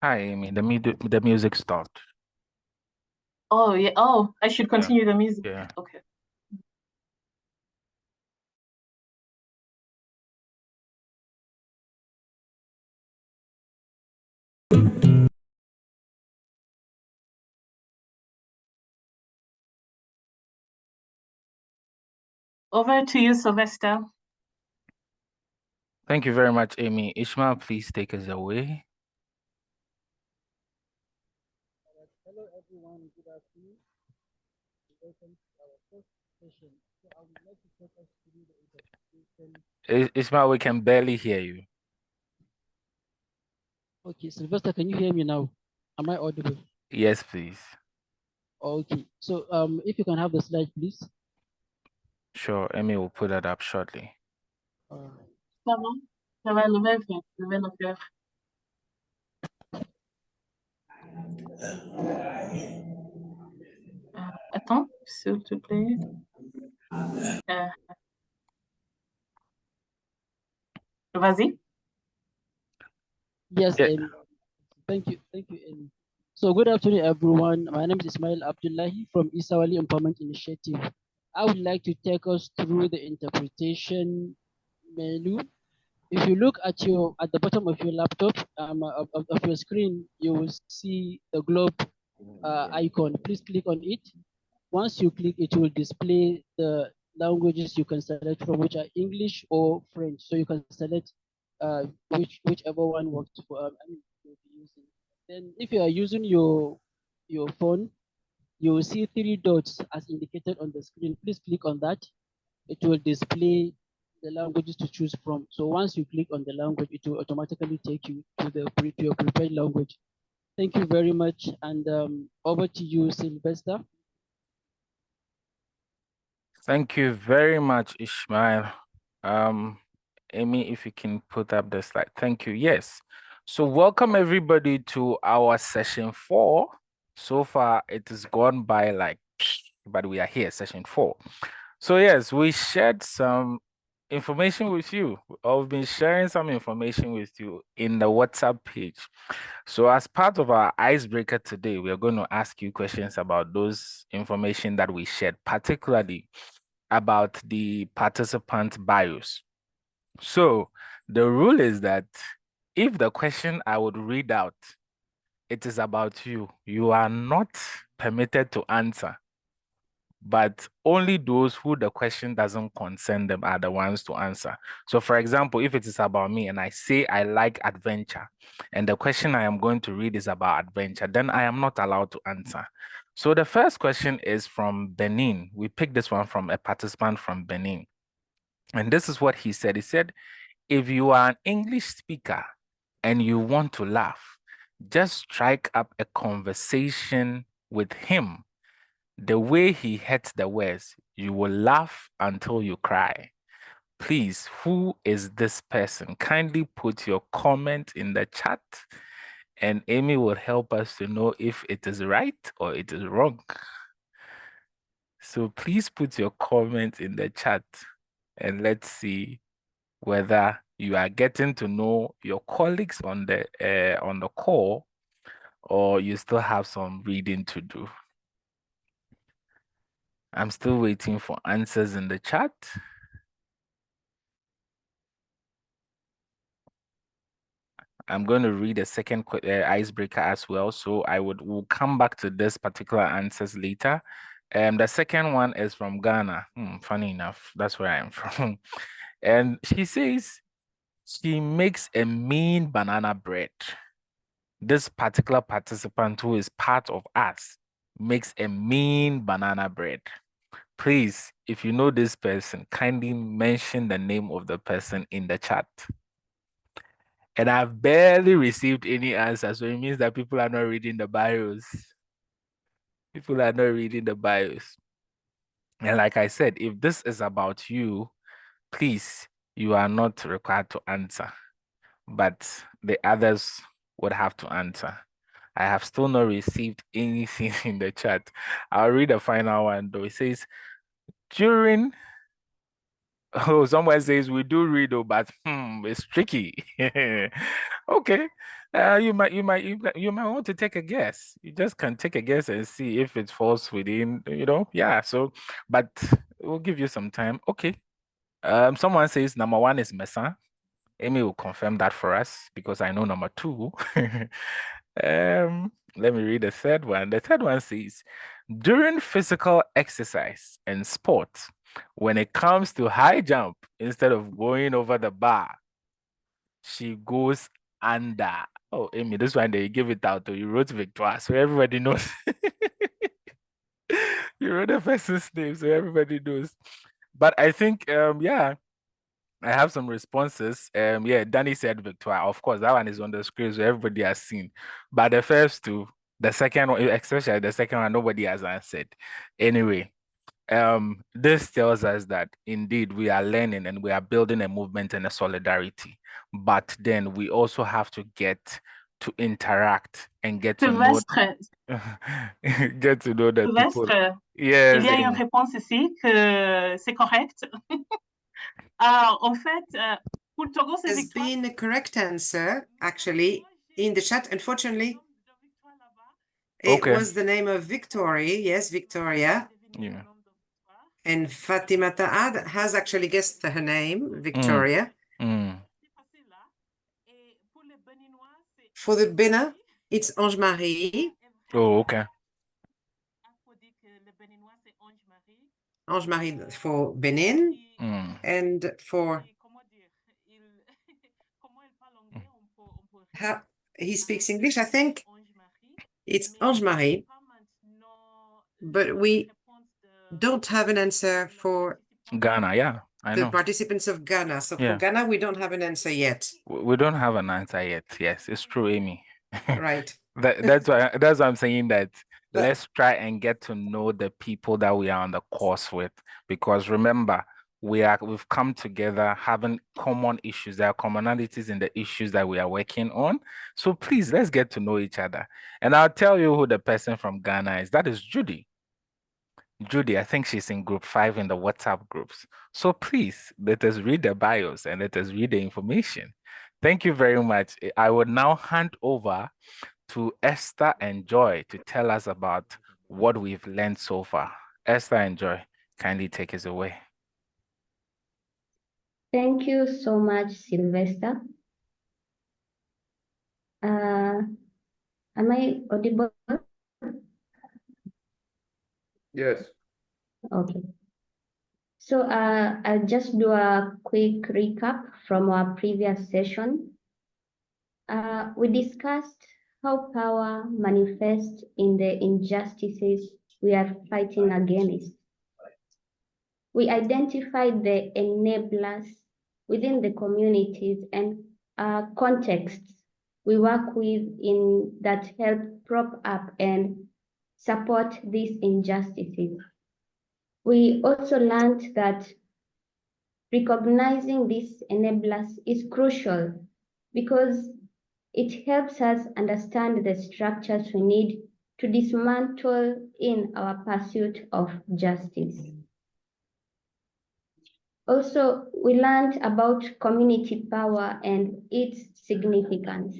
Hi, Amy. The music stopped. Oh, yeah. Oh, I should continue the music. Yeah. Okay. Over to you, Sylvester. Thank you very much, Amy. Ishmael, please take us away. Hello everyone, good afternoon. Welcome to our first session. So I would like to take us through the interpretation. Ishmael, we can barely hear you. Okay, Sylvester, can you hear me now? Am I audible? Yes, please. Okay, so if you can have the slide, please. Sure, Amy will put that up shortly. Ça va? Ça va, le faire. Je vais le faire. Attends, s'il te plaît. Vas-y. Yes, Amy. Thank you, Amy. So good afternoon, everyone. My name is Ismail Abdullahi from Isawali Empowerment Initiative. I would like to take us through the interpretation menu. If you look at the bottom of your laptop, of your screen, you will see the globe icon. Please click on it. Once you click, it will display the languages you can select from, which are English or French. So you can select whichever one works for. You'll be using. Then, if you are using your phone, you will see three dots as indicated on the screen. Please click on that. It will display the languages to choose from. So once you click on the language, it will automatically take you to your prepared language. Thank you very much, and over to you, Sylvester. Thank you very much, Ishmael. Amy, if you can put up the slide. Thank you. Yes. So welcome everybody to our session 4. So far, it has gone by like, but we are here, session 4. So yes, we shared some information with you. I've been sharing some information with you in the WhatsApp page. So as part of our icebreaker today, we are going to ask you questions about those information that we shared, particularly about the participant bios. So the rule is that if the question I would read out, it is about you, you are not permitted to answer, but only those who the question doesn't concern them are the ones to answer. So for example, if it is about me and I say I like adventure, and the question I am going to read is about adventure, then I am not allowed to answer. So the first question is from Benin. We picked this one from a participant from Benin. And this is what he said. He said, if you are an English speaker and you want to laugh, just strike up a conversation with him. The way he hits the words, you will laugh until you cry. Please, who is this person? Kindly put your comment in the chat and Amy will help us to know if it is right or it is wrong. So please put your comment in the chat and let's see whether you are getting to know your colleagues on the call or you still have some reading to do. I'm still waiting for answers in the chat. I'm going to read a second icebreaker as well. So we'll come back to this particular answers later. The second one is from Ghana. Funny enough, that's where I am from. And she says she makes a mean banana bread. This particular participant who is part of us makes a mean banana bread. please, if you know this person, kindly mention the name of the person in the chat. And I've barely received any answer, so it means that people are not reading the bios. People are not reading the bios. And like I said, if this is about you, please, you are not required to answer, but the others would have to answer. I have still not received anything in the chat. I'll read the final one though. It says, during oh, someone says we do read though, but it's tricky. Okay. You might want to take a guess. You just can take a guess and see if it falls within, yeah. So, but we'll give you some time. Okay. Someone says number one is Mesa. Amy will confirm that for us because I know number two. Let me read the third one. The third one says, during physical exercise and sports, when it comes to high jump, instead of going over the bar, she goes under. Oh, Amy, this one they give it out to you. Wrote Victoire, so everybody knows. You wrote the person's name, so everybody knows. But I think, yeah, I have some responses. Yeah, Danny said Victoire. Of course, that one is on the screen, so everybody has seen. But the first two, the second one, especially the second one, nobody has answered. Anyway, this tells us that indeed we are learning and we are building a movement and a solidarity. But then we also have to get to interact and get to know get to know the people. Sylvestre, Yes, il y a une Amy. réponse ici que c'est correct. En fait, pour le Togo, c'est Has Victoire. been a correct answer, actually, in the chat. Unfortunately, it Okay. was the name of Victoria. Yes, Victoria. Yeah. And Fatima Taad has actually guessed her name, Victoria. Mm. For the Bénin, it's Ange Marie. Oh, okay. Ange Marie for Benin. Mm. And for he speaks English, I think it's Ange Marie. But we don't have an answer for Ghana, yeah, I the know. participants of Ghana. So Yeah. for Ghana, we don't have an answer yet. We don't have an answer yet. Yes, it's true, Amy. Right. That's why I'm saying that But let's try and get to know the people that we are on the course with. Because remember, we've come together having common issues. There are commonalities in the issues that we are working on. So please, let's get to know each other. And I'll tell you who the person from Ghana is. That is Judy. Judy, I think she's in group 5 in the WhatsApp groups. So please let us read the bios and let us read the information. Thank you very much. I would now hand over to Esther and Joy to tell us about what we've learned so far. Esther and Joy, kindly take us away. Thank you so much, Sylvester. Am I audible? Yes. Okay. So I'll just do a quick recap from our previous session. We discussed how power manifests in the injustices we are fighting against. We identified the enablers within the communities and contexts we work with in that help prop up and support these injustices. We also learned that recognizing these enablers is crucial because it helps us understand the structures we need to dismantle in our pursuit of justice. Also, we learned about community power and its significance.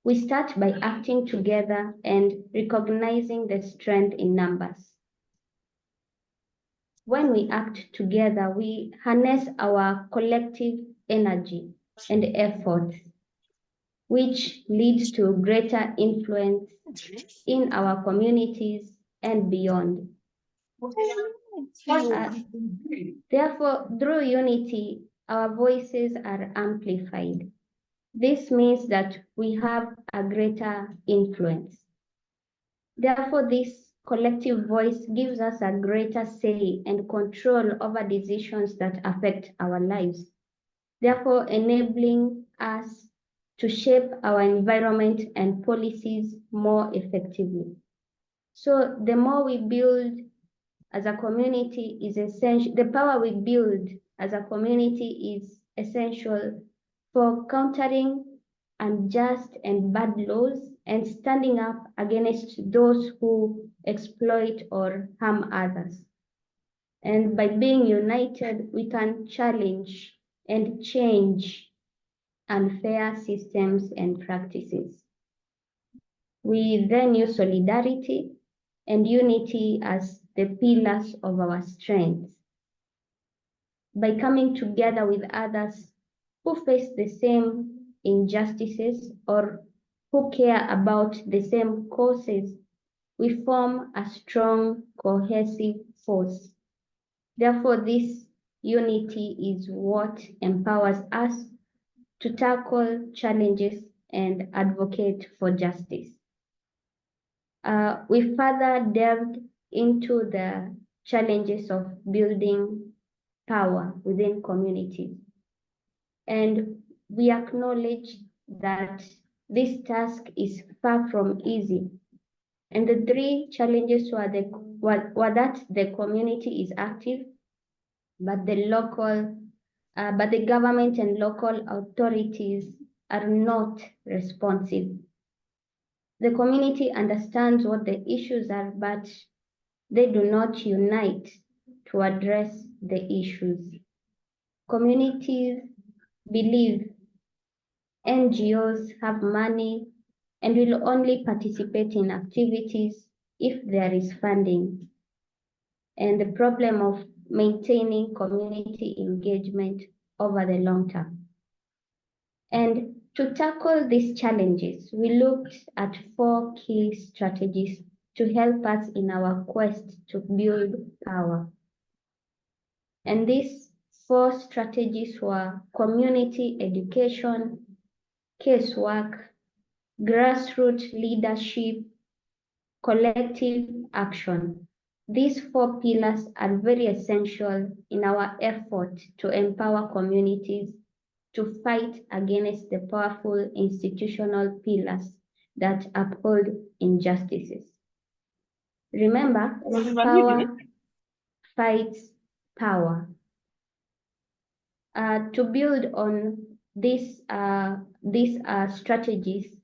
We start by acting together and recognizing the strength in numbers. When we act together, we harness our collective energy and efforts, which leads to greater influence in our communities and beyond. Therefore, through unity, our voices are amplified. This means that we have a greater influence. Therefore, this collective voice gives us a greater say and control over decisions that affect our lives, therefore enabling us to shape our environment and policies more effectively. So the more we build as a community is essential, the power we build as a community is essential for countering unjust and bad laws and standing up against those who exploit or harm others. And by being united, we can challenge and change unfair systems and practices. We then use solidarity and unity as the pillars of our strength. By coming together with others who face the same injustices or who care about the same causes, we form a strong, cohesive force. Therefore, this unity is what empowers us to tackle challenges and advocate for justice. We further delved into the challenges of building power within communities. And we acknowledge that this task is far from easy. And the three challenges were that the community is active, but the government and local authorities are not responsive. The community understands what the issues are, but they do not unite to address the issues. Communities believe NGOs have money and will only participate in activities if there is funding. And the problem of maintaining community engagement over the long term. And to tackle these challenges, we looked at 4 key strategies to help us in our quest to build power. And these 4 strategies were community education, casework, grassroots leadership, collective action. These 4 pillars are very essential in our effort to empower communities to fight against the powerful institutional pillars that uphold injustices. Remember, power fights power. To build on these strategies,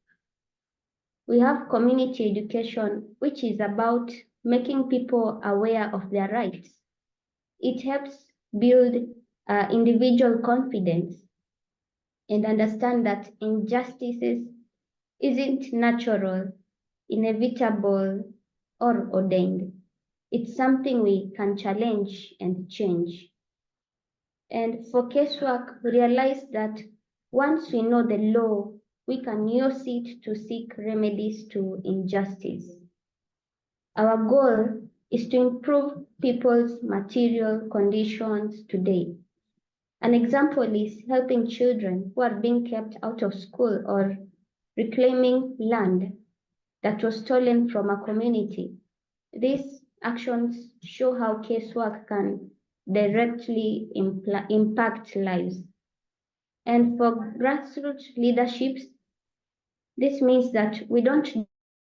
we have community education, which is about making people aware of their rights. It helps build individual confidence and understand that injustices isn't natural, inevitable, or ordained. It's something we can challenge and change. And for casework, we realize that once we know the law, we can use it to seek remedies to injustice. Our goal is to improve people's material conditions today. An example is helping children who are being kept out of school or reclaiming land that was stolen from a community. These actions show how casework can directly impact lives. And for grassroots leaderships, this means that we don't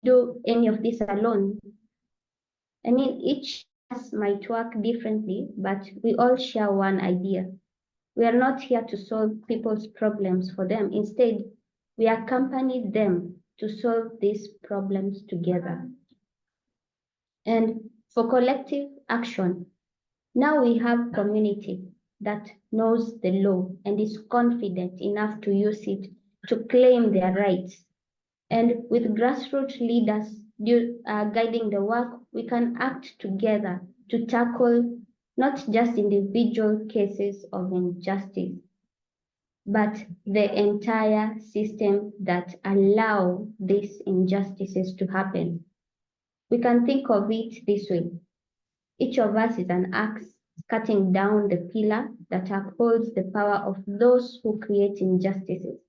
do any of this alone. I mean, each of us might work differently, but we all share one idea. We are not here to solve people's problems for them. Instead, we accompany them to solve these problems together. And for collective action, now we have community that knows the law and is confident enough to use it to claim their rights. And with grassroots leaders guiding the work, we can act together to tackle not just individual cases of injustice, but the entire system that allow these injustices to happen. We can think of it this way. Each of us is an axe cutting down the pillar that upholds the power of those who create injustices.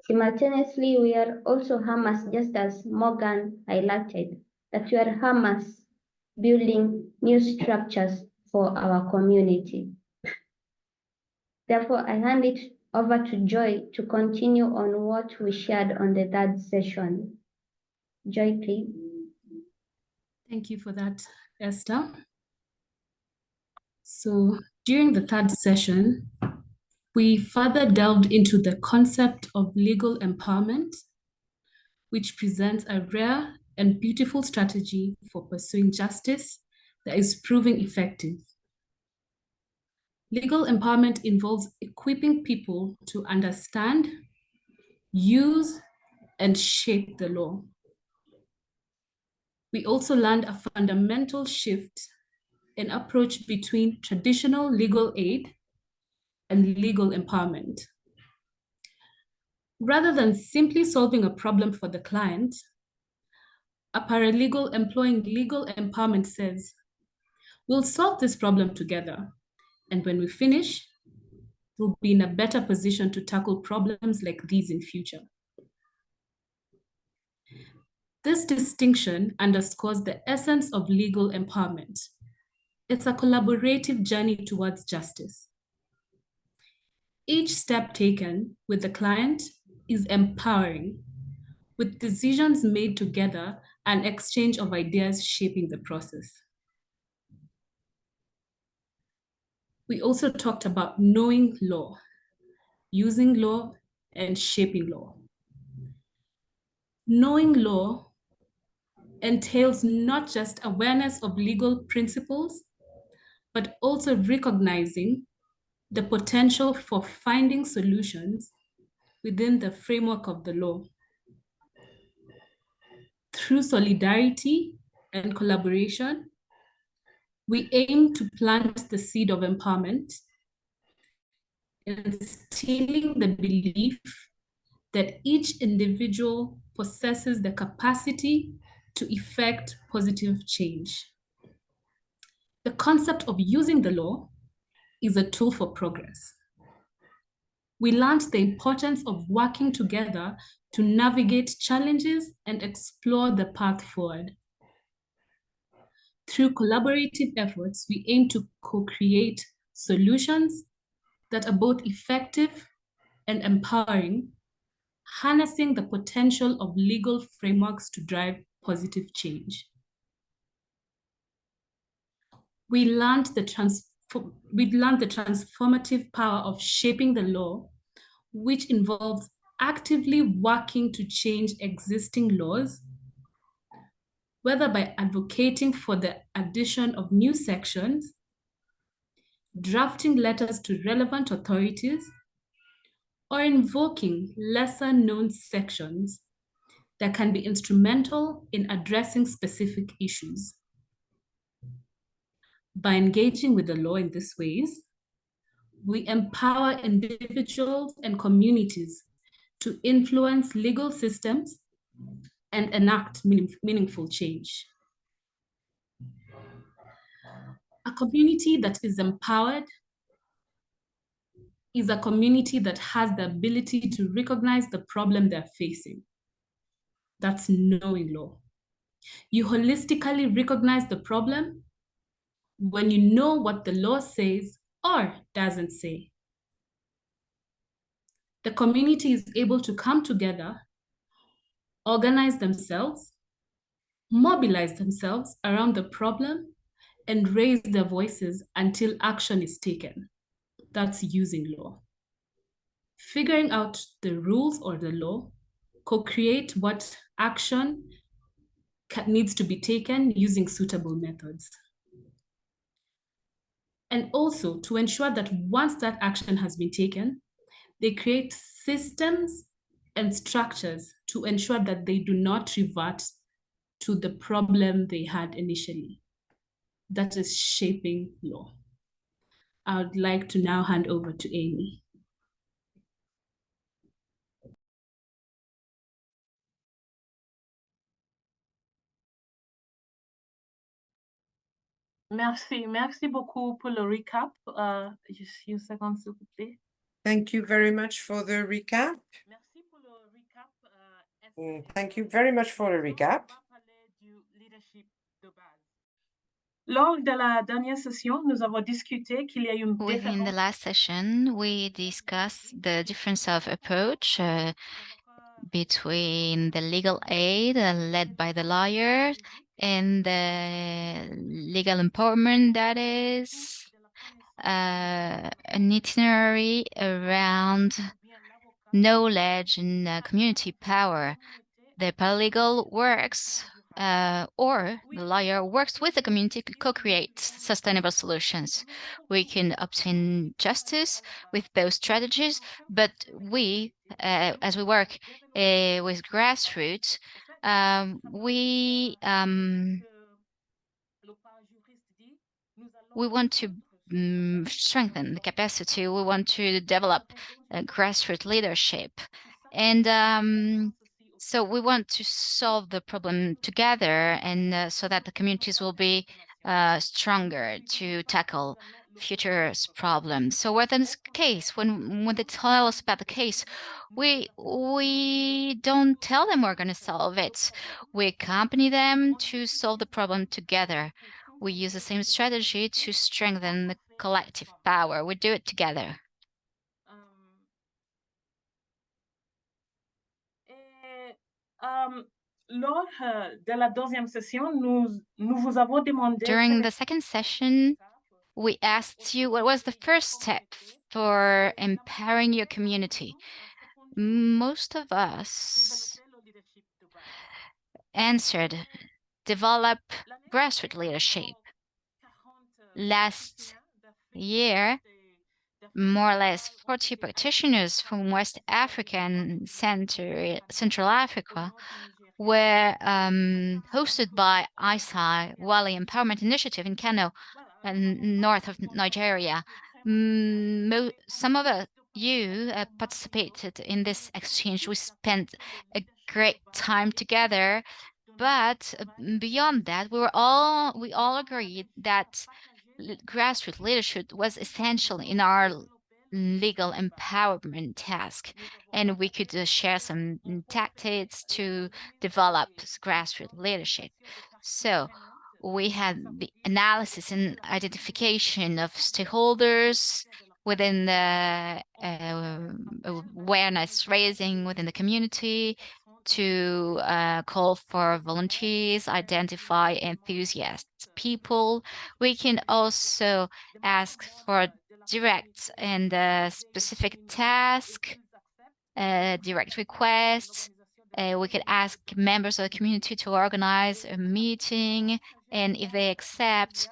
Simultaneously, we are also hammers, just as Morgan highlighted. that you are Hamas building new structures for our community. Therefore, I hand it over to Joy to continue on what we shared on the third session. Joy, please. Thank you for that, Esther. So during the third session, we further delved into the concept of legal empowerment, which presents a rare and beautiful strategy for pursuing justice that is proving effective. Legal empowerment involves equipping people to understand, use, and shape the law. We also learned a fundamental shift in approach between traditional legal aid and legal empowerment. Rather than simply solving a problem for the client, a paralegal employing legal empowerment says, "We'll solve this problem together, and when we finish, we'll be in a better position to tackle problems like these in future." This distinction underscores the essence of legal empowerment. It's a collaborative journey towards justice. Each step taken with the client is empowering, with decisions made together and exchange of ideas shaping the process. We also talked about knowing law, using law, and shaping law. Knowing law entails not just awareness of legal principles, but also recognizing the potential for finding solutions within the framework of the law. Through solidarity and collaboration, we aim to plant the seed of empowerment, instilling the belief that each individual possesses the capacity to effect positive change. The concept of using the law is a tool for progress. We learned the importance of working together to navigate challenges and explore the path forward. Through collaborative efforts, we aim to co-create solutions that are both effective and empowering, harnessing the potential of legal frameworks to drive positive change. We learned the transformative power of shaping the law, which involves actively working to change existing laws, whether by advocating for the addition of new sections, drafting letters to relevant authorities, or invoking lesser known sections that can be instrumental in addressing specific issues. By engaging with the law in these ways, we empower individuals and communities to influence legal systems and enact meaningful change. A community that is empowered is a community that has the ability to recognize the problem they're facing. That's knowing law. You holistically recognize the problem when you know what the law says or doesn't say. The community is able to come together, organize themselves, mobilize themselves around the problem, and raise their voices until action is taken. That's using law. Figuring out the rules or the law, co-create what action needs to be taken using suitable methods. And also to ensure that once that action has been taken, they create systems and structures to ensure that they do not revert to the problem they had initially. That is shaping law. I would like to now hand over to Amy. Merci beaucoup pour le recap. Juste une seconde, s'il vous plaît. Thank you very much for the recap. Merci pour le recap. Thank you very much for the recap. Lors de la dernière session, nous avons discuté qu'il y a une Within the différence last session, we discussed the difference of approach between the legal aid led by the lawyer and the legal empowerment, that is an itinerary around knowledge and community power. The paralegal works or the lawyer works with the community to co-create sustainable solutions. We can obtain justice with both strategies, but we, as we work with Grassroots, we want to strengthen the capacity. We want to develop grassroots leadership. And so we want to solve the problem together, and so that the communities will be stronger to tackle future problems. So what in this case, when they tell us about the case, we don't tell them we're going to solve it. We accompany them to solve the problem together. We use the same strategy to strengthen the collective power. We do it together. Lors de la deuxième session, nous vous avons demandé During the second session, we asked you what was the first step for empowering your community. Most of us answered, develop grassroots leadership. Last year, more or less 40 practitioners from West Africa and Central Africa were hosted by ISI Wali Empowerment Initiative in Kano, north of Nigeria. Some of you participated in this exchange. We spent a great time together, but beyond that, we all agreed that grassroots leadership was essential in our legal empowerment task, and we could share some tactics to develop grassroots leadership. So we had the analysis and identification of stakeholders within the awareness raising within the community, to call for volunteers, identify enthusiasts, people. We can also ask for direct and specific task, direct requests. We could ask members of the community to organize a meeting, and if they accept,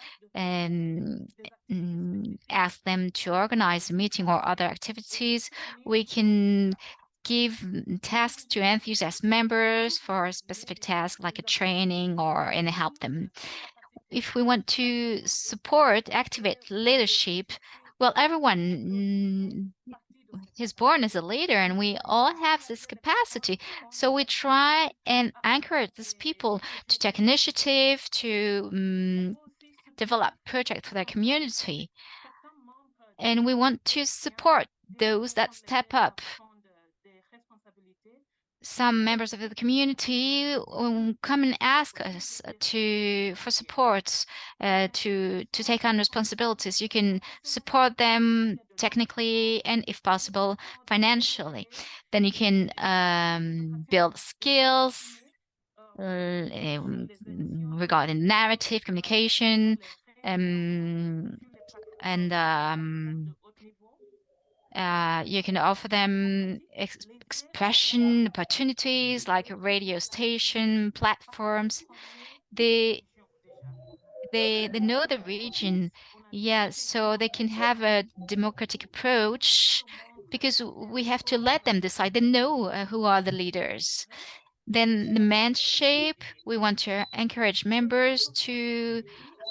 ask them to organize a meeting or other activities. We can give tasks to enthusiast members for a specific task, like a training, and help them. If we want to support, activate leadership, well, everyone is born as a leader, and we all have this capacity. So we try and encourage these people to take initiative, to develop projects for their community. And we want to support those that step up. Some members of the community come and ask us for support, to take on responsibilities. You can support them technically and, if possible, financially. Then you can build skills regarding narrative communication, and you can offer them expression opportunities like radio station platforms. They know the region, yeah, so they can have a democratic approach, because we have to let them decide. They know who are the leaders. Then the mentorship, we want to encourage members to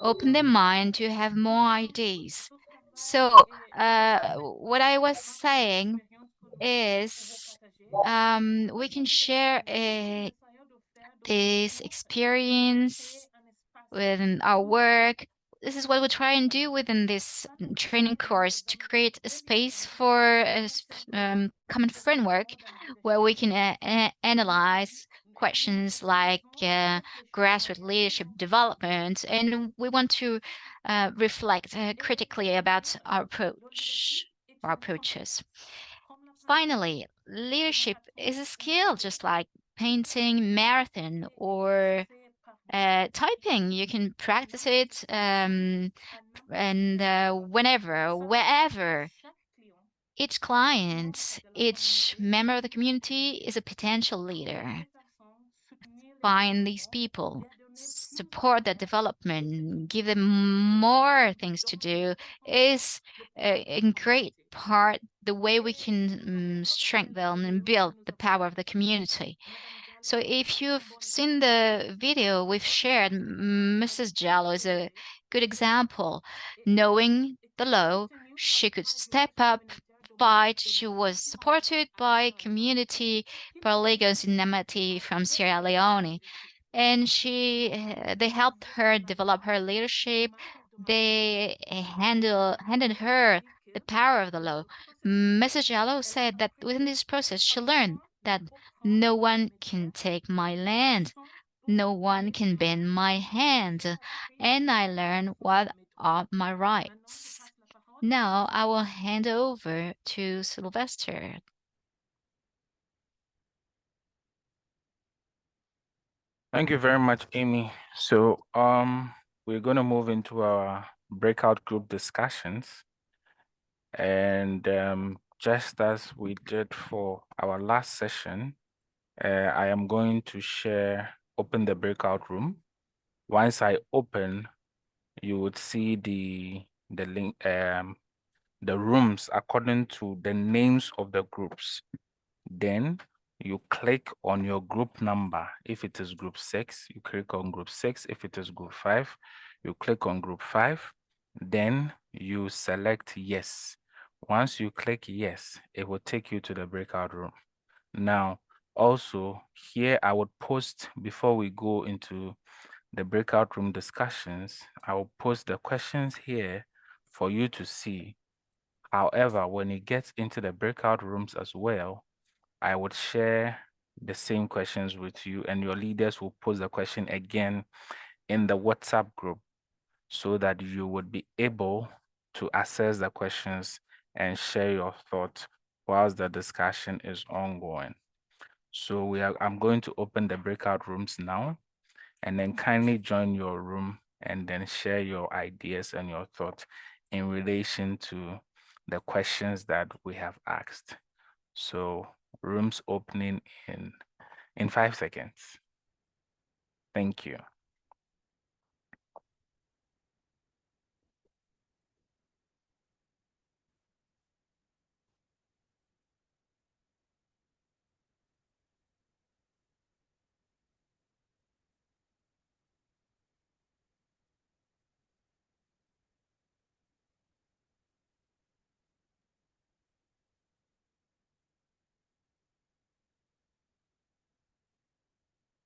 open their mind, to have more ideas. So what I was saying is, we can share this experience within our work. This is what we try and do within this training course, to create a space for a common framework where we can analyze questions like grassroots leadership development, and we want to reflect critically about our approaches. Finally, leadership is a skill, just like painting, marathon, or typing. You can practice it and whenever, wherever. Each client, each member of the community is a potential leader. Find these people, support their development, give them more things to do is in great part the way we can strengthen and build the power of the community. So if you've seen the video we've shared, Mrs. Jallo is a good example. Knowing the law, she could step up, fight. She was supported by community paralegals in Namati from Sierra Leone, and they helped her develop her leadership. They handed her the power of the law. Mrs. Jallo said that within this process, she learned that no one can take my land, no one can bend my hand, and I learned what are my rights. Now I will hand over to Sylvester. Thank you very much, Amy. So we're going to move into our breakout group discussions. And just as we did for our last session, I am going to open the breakout room. Once I open, you would see the link, the rooms according to the names of the groups. Then you click on your group number. If it is group 6, you click on group 6. If it is group 5, you click on group 5. Then you select yes. Once you click yes, it will take you to the breakout room. Now, also here I would post, before we go into the breakout room discussions, I will post the questions here for you to see. However, when it gets into the breakout rooms as well, I would share the same questions with you, and your leaders will pose the question again in the WhatsApp group so that you would be able to assess the questions and share your thoughts whilst the discussion is ongoing. So I'm going to open the breakout rooms now, and then kindly join your room and then share your ideas and your thoughts in relation to the questions that we have asked. So rooms opening in 5 seconds. Thank you.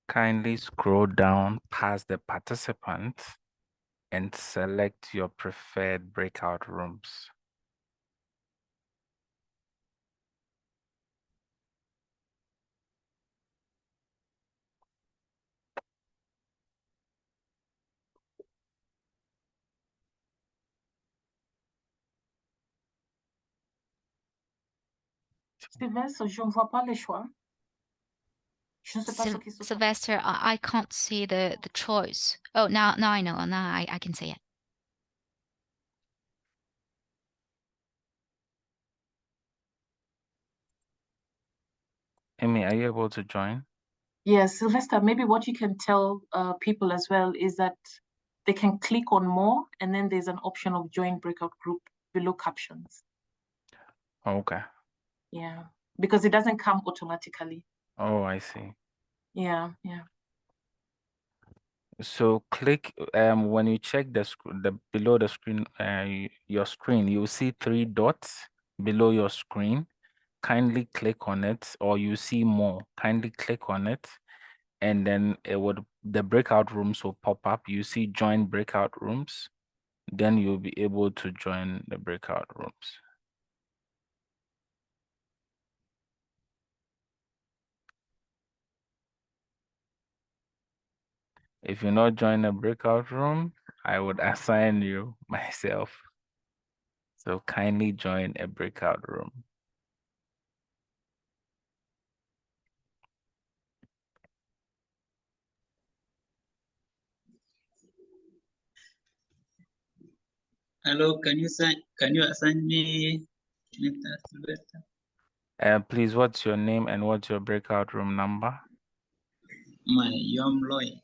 Kindly scroll down past the participants and select your preferred breakout rooms. Sylvestre, je ne vois pas les choix. Je ne sais pas ce qui se passe. Sylvester, I can't see the choice. Oh, now I know. Now I can see it. Amy, are you able to join? Yes, Sylvester, maybe what you can tell people as well is that they can click on more, and then there's an option of join breakout group below captions. Okay. Yeah, because it doesn't come automatically. Oh, I see. Yeah. So click when you check the below the screen, your screen, you'll see 3 dots below your screen. Kindly click on it, or you see more. Kindly click on it, and then the breakout rooms will pop up. You see join breakout rooms, then you'll be able to join the breakout rooms. If you not join a breakout room, I would assign you myself. So kindly join a breakout room. Hello, can you assign me, Mr. Sylvester? Please, what's your name and what's your breakout room number? My young lawyer.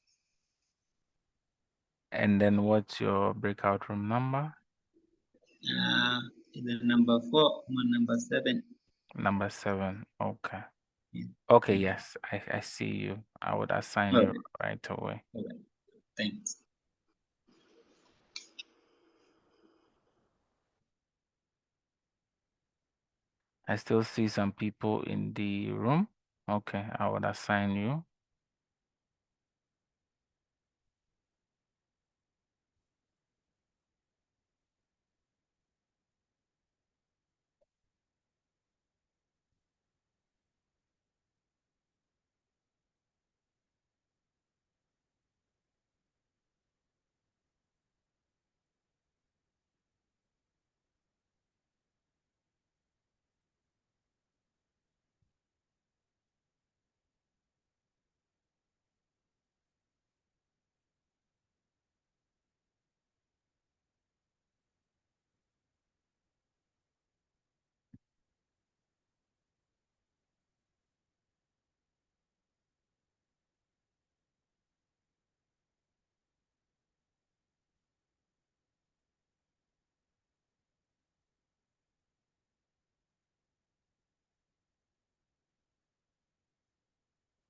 And then what's your breakout room number? The number 4, my number 7. Number 7. Okay. Yeah. Okay, yes, I see you. I would assign you Okay. right away. Okay. Thanks. I still see some people in the room. Okay, I would assign you.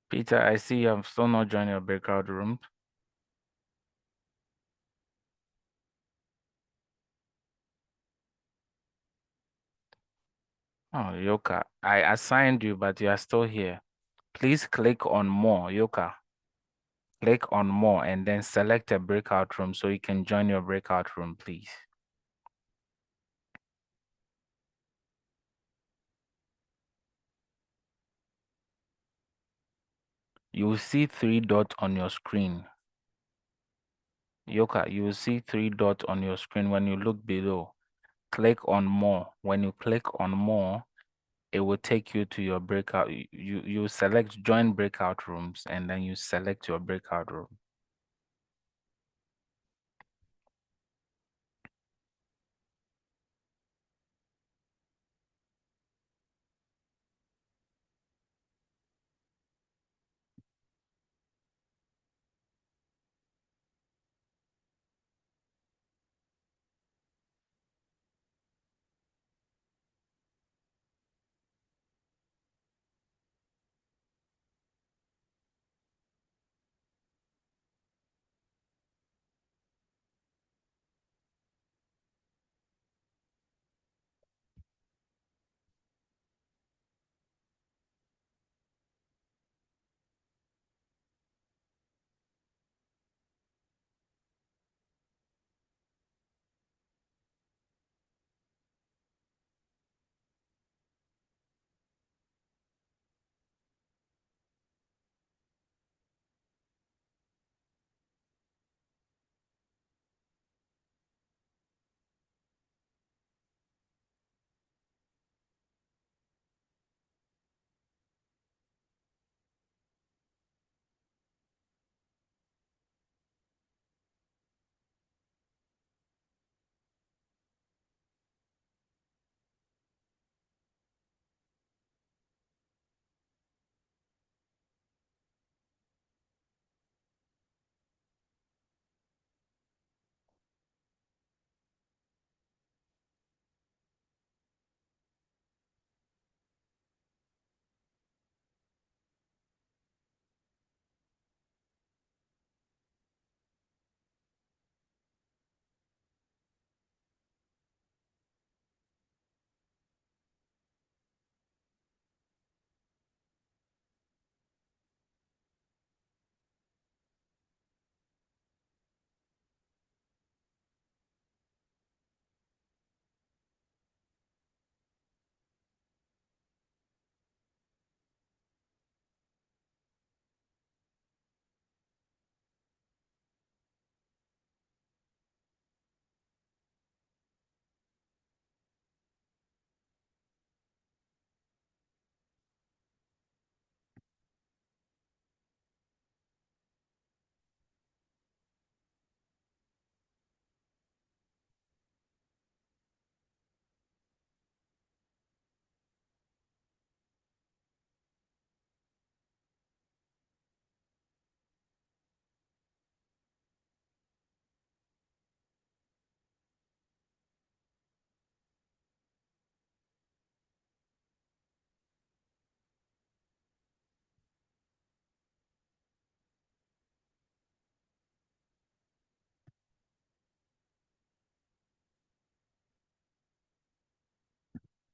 Peter, I see you have still not joined your breakout room. Oh, Yoka, I assigned you, but you are still here. Please click on more, Yoka. Click on more and then select a breakout room so you can join your breakout room, please. You will see 3 dots on your screen. Yoka, you will see 3 dots on your screen when you look below. Click on more. When you click on more, it will take you to your breakout. You select join breakout rooms and then you select your breakout room.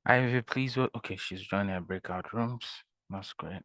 Ivy, please. Okay, she's joining our breakout rooms. That's great.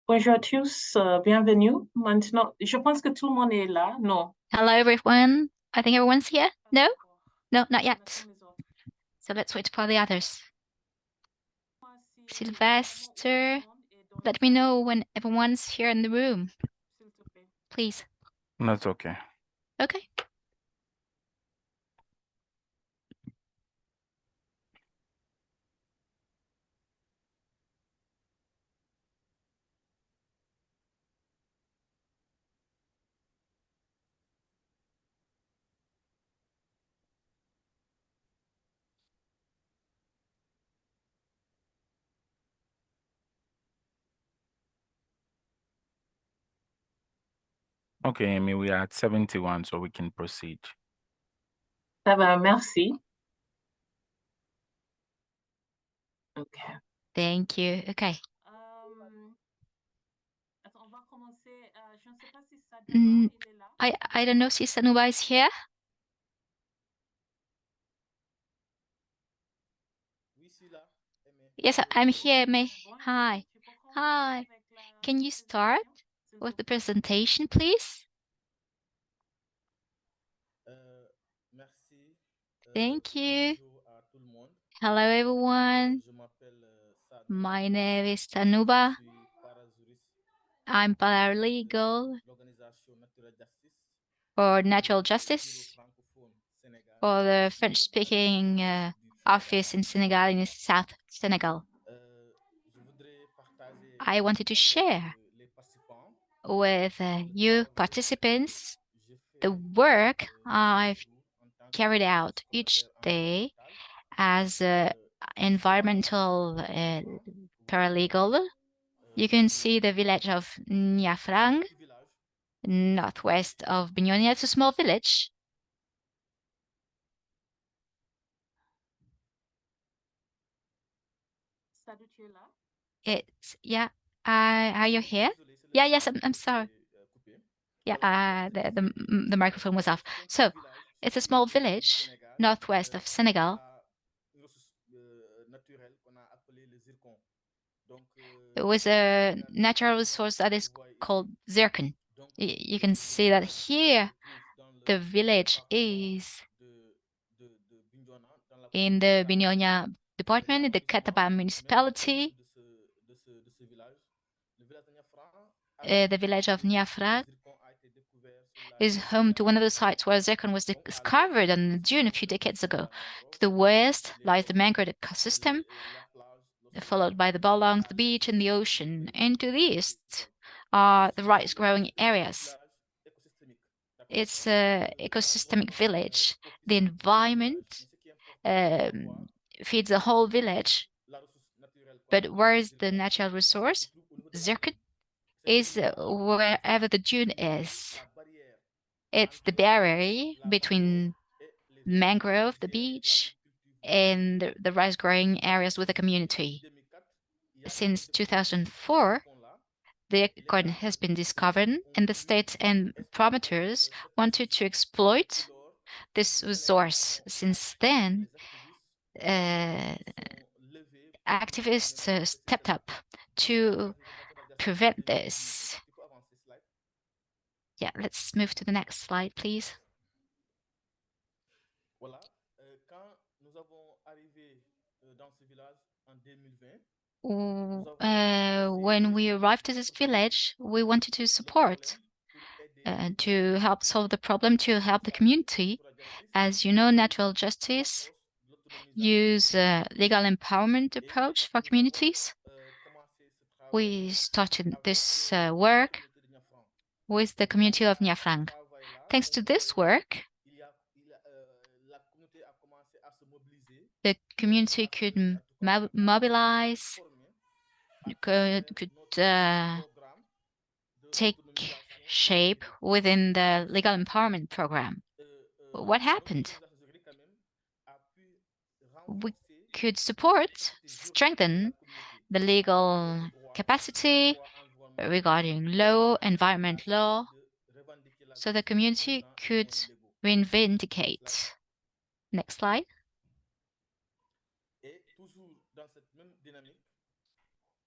Bonjour à tous, bienvenue. Maintenant, je pense que tout le monde est là. Non. Hello, everyone. I think everyone's here. No? No, not yet. So let's wait for the others. Sylvester, let me know when everyone's here in the room, please. That's okay. Okay. Okay, Amy, we are at 71, so we can proceed. Ça va, merci. Okay. Thank you. Okay. Attends, on va commencer. Je ne sais pas si Sadouba, il est là. I don't know if Sanuba is here. Yes, I'm here, May. Hi. Hi. Can you start with the presentation, please? Thank you. Hello, everyone. My name is Tanuba. I'm paralegal for natural justice for the French-speaking office in Senegal, in South Senegal. I wanted to share with you participants the work I've carried out each day as an environmental paralegal. You can see the village of Niafrang, northwest of Bignona. It's a small village. Sadou, tu es là? It's, yeah, are you here? Yeah, yes, I'm sorry. Yeah, the microphone was off. So it's a small village northwest of Senegal. It was a natural resource that is called zircon. You can see that here the village is in the Bignona department, in the Kataba municipality. The village of Niafra is home to one of the sites where zircon was discovered on the dune a few decades ago. To the west lies the mangrove ecosystem, followed by the Bolong, the beach, and the ocean. And to the east are the rice-growing areas. It's an ecosystemic village. The environment feeds the whole village. But where is the natural resource? Zircon is wherever the dune is. It's the barrier between mangrove, the beach, and the rice growing areas with the community. Since 2004, the garden has been discovered, and the state and promoters wanted to exploit this resource. Since then, activists stepped up to prevent this. Yeah, let's move to the next slide, please. When we arrived to this village, we wanted to support, to help solve the problem, to help the community. As you know, natural justice use a legal empowerment approach for communities. We started this work with the community of Niafrang. Thanks to this work, the community could mobilize, could take shape within the legal empowerment program. What happened? We could support, strengthen the legal capacity regarding law, environment law, so the community could reivindicate. Next slide.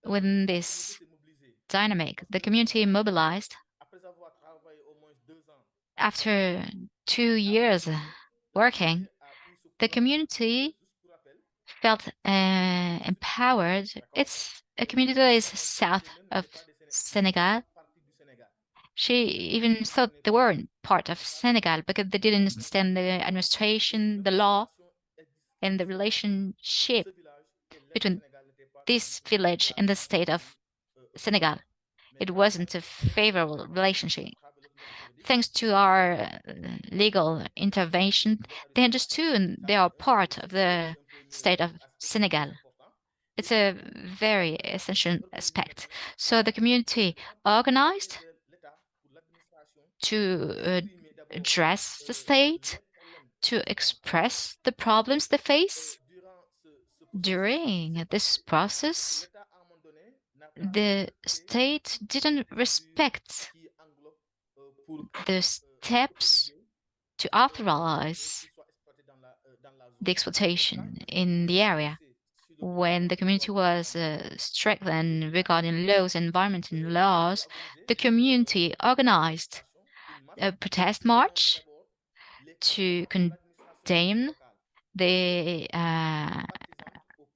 Within this dynamic. The community mobilized. After 2 years working, the community felt empowered. It's a community that is south of Senegal. She even thought they weren't part of Senegal because they didn't understand the administration, the law, and the relationship between this village and the state of Senegal. It wasn't a favorable relationship. Thanks to our legal intervention, they understood they are part of the state of Senegal. It's a very essential aspect. So the community organized to address the state, to express the problems they face. During this process, the state didn't respect the steps to authorize the exploitation in the area. When the community was strengthened regarding laws, environmental laws, the community organized a protest march to condemn the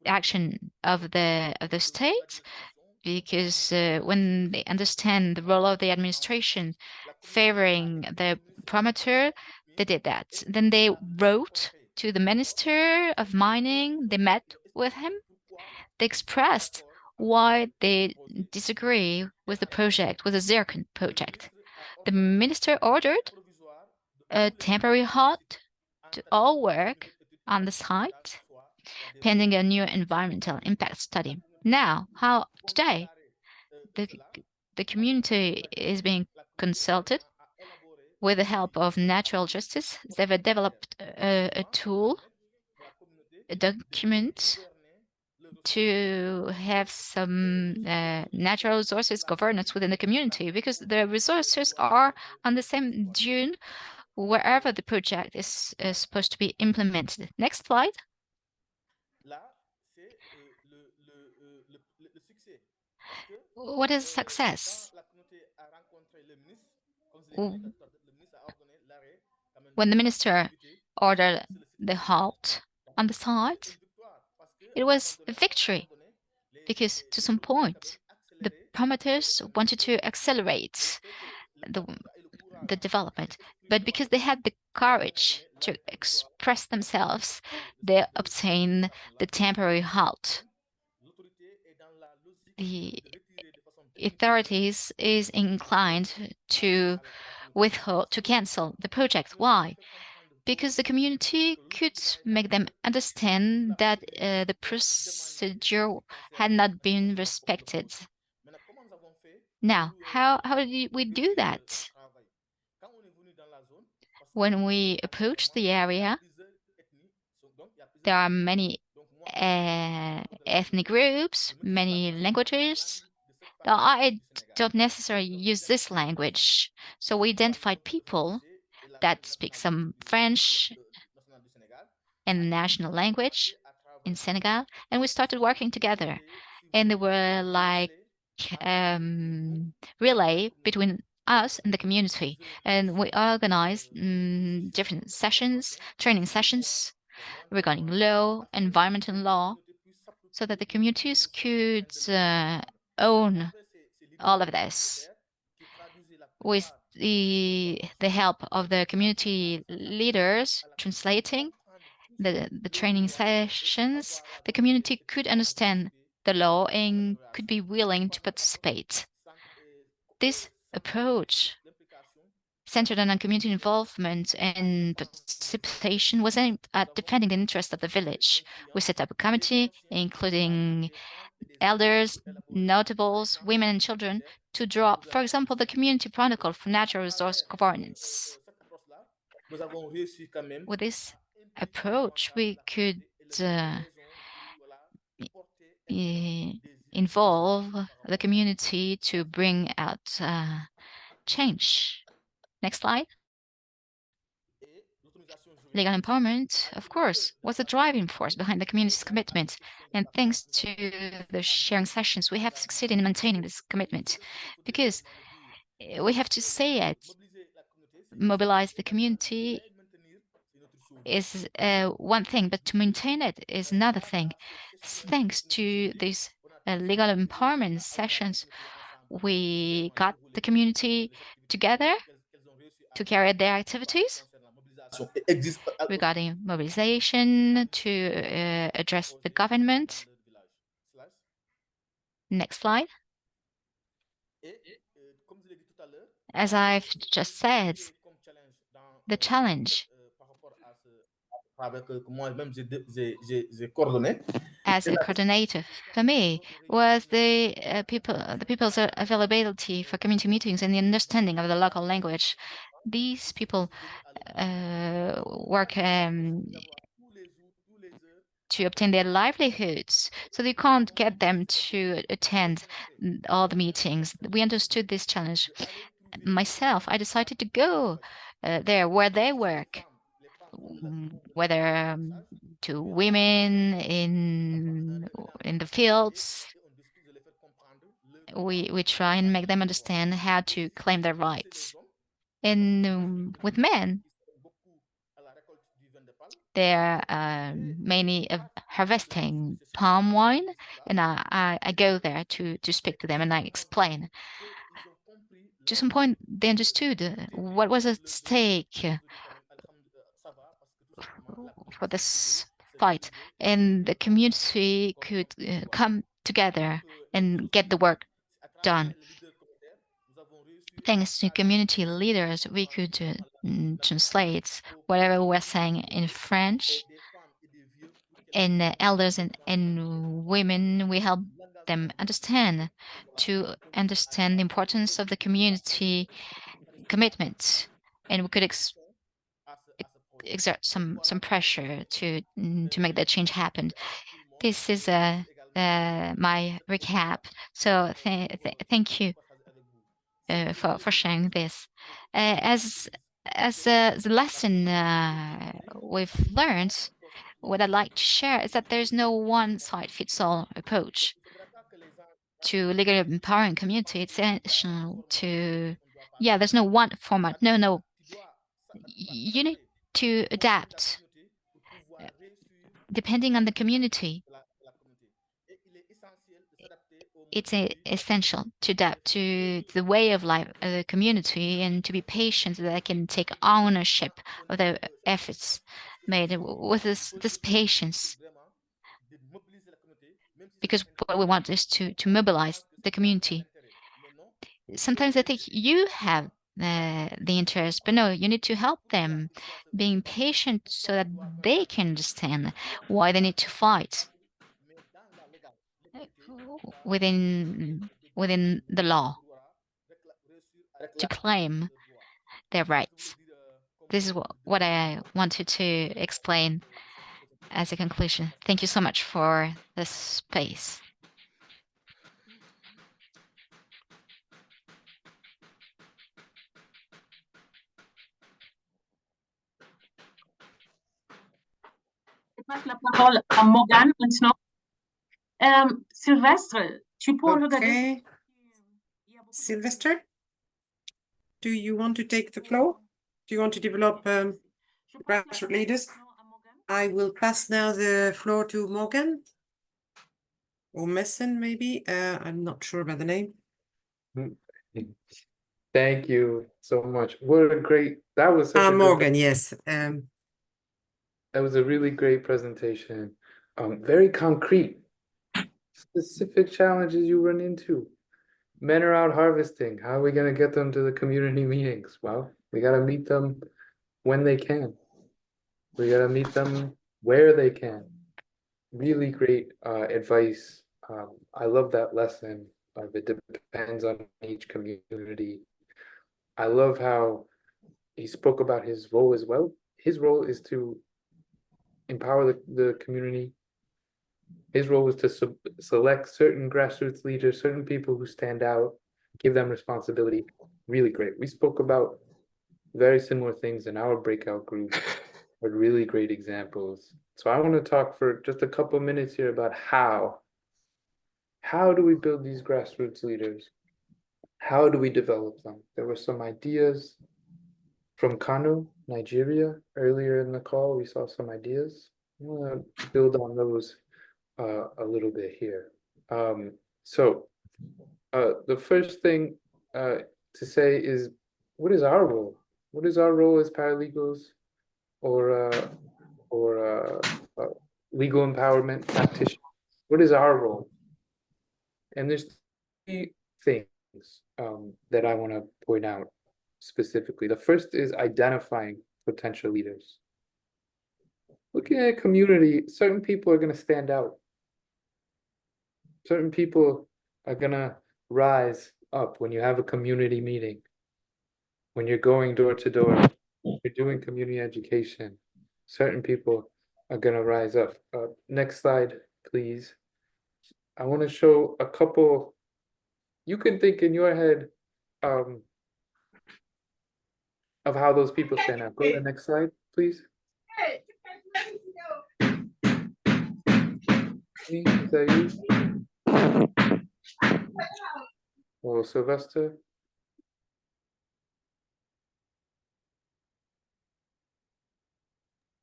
action of the state, because when they understand the role of the administration favoring the promoter, they did that. Then they wrote to the Minister of Mining, they met with him, they expressed why they disagree with the project, with the zircon project. The minister ordered a temporary halt to all work on the site, pending a new environmental impact study. Now, how today the, the community is being consulted with the help of natural justice. They've developed a tool, a document to have some natural resources governance within the community, because the resources are on the same dune wherever the project is supposed to be implemented. Next slide. What is success? When the minister ordered the halt on the site, it was a victory, because to some point, the promoters wanted to accelerate the, the development, but because they had the courage to express themselves, they obtained the temporary halt. The authorities is inclined to withhold, to cancel the project. Why? Because the community could make them understand that the procedure had not been respected. Now, how did we do that? When we approached the area, there are many ethnic groups, many languages. Now, I don't necessarily use this language. So we identified people that speak some French and the national language in Senegal, and we started working together. And there were like relay between us and the community, and we organized different sessions, training sessions regarding law, environmental law, so that the communities could own all of this. With the help of the community leaders translating the training sessions, the community could understand the law and could be willing to participate. This approach, centered on community involvement and participation, was aimed at defending the interests of the village. We set up a committee, including elders, notables, women, and children, to draw up, for example, the community protocol for natural resource governance. With this approach, we could involve the community to bring out change. Next slide. legal empowerment, of course, was the driving force behind the community's commitment. And thanks to the sharing sessions, we have succeeded in maintaining this commitment. Because we have to say it, mobilize the community is one thing, but to maintain it is another thing. Thanks to these legal empowerment sessions, we got the community together to carry out their activities regarding mobilization, to address the government. Next slide. As I've just said, the challenge as a coordinator for me was the people's availability for community meetings and the understanding of the local language. These people work to obtain their livelihoods, so they can't get them to attend all the meetings. We understood this challenge. Myself, I decided to go there where they work, whether to women in the fields. We try and make them understand how to claim their rights. And with men, they're mainly harvesting palm wine, and I go there to speak to them, and I explain. To some point, they understood what was at stake for this fight, and the community could come together and get the work done. Thanks to community leaders, we could translate whatever we're saying in French. And elders and women, we help them understand to understand the importance of the community commitment, and we could exert some pressure to make that change happen. This is my recap. So thank you for sharing this. As the lesson we've learned, what I'd like to share is that there's no one size fits all approach to legally empowering community. It's essential to, yeah, there's no one format. No, you need to adapt depending on the community. It's essential to adapt to the way of life of the community and to be patient so that I can take ownership of the efforts made with this patience. Because what we want is to mobilize the community. Sometimes I think you have the interest, but no, you need to help them, being patient so that they can understand why they need to fight within the law to claim their rights. This is what I wanted to explain as a conclusion. Thank you so much for this space. passe la parole à Morgane maintenant. Sylvestre, tu peux Okay. Sylvester, do you want to take the floor? Do you want to develop grassroots leaders? I will pass now the floor to Morgan or Messen, maybe. I'm not sure about the name. Thank you so much. What a great, that was such a good Morgan, yes. that was a really great presentation. Very concrete, specific challenges you run into. Men are out harvesting. How are we going to get them to the community meetings? Well, we got to meet them when they can. We got to meet them where they can. Really great advice. I love that lesson. It depends on each community. I love how he spoke about his role as well. His role is to empower the community. His role is to select certain grassroots leaders, certain people who stand out, give them responsibility. Really great. We spoke about very similar things in our breakout group, are really great examples. So I want to talk for just a couple minutes here about how. How do we build these grassroots leaders? How do we develop them? There were some ideas from Kano, Nigeria. Earlier in the call, we saw some ideas. I want to build on those a little bit here. So the first thing to say is, what is our role? What is our role as paralegals or legal empowerment practitioners? What is our role? And there's three things that I want to point out specifically. The first is identifying potential leaders. Looking at a community, certain people are going to stand out. Certain people are going to rise up when you have a community meeting, when you're going door to door, you're doing community education. Certain people are going to rise up. Next slide, please. I want to show a couple. You can think in your head of how those people stand out. Go to the next slide, please. Me, is that you? Or Sylvester?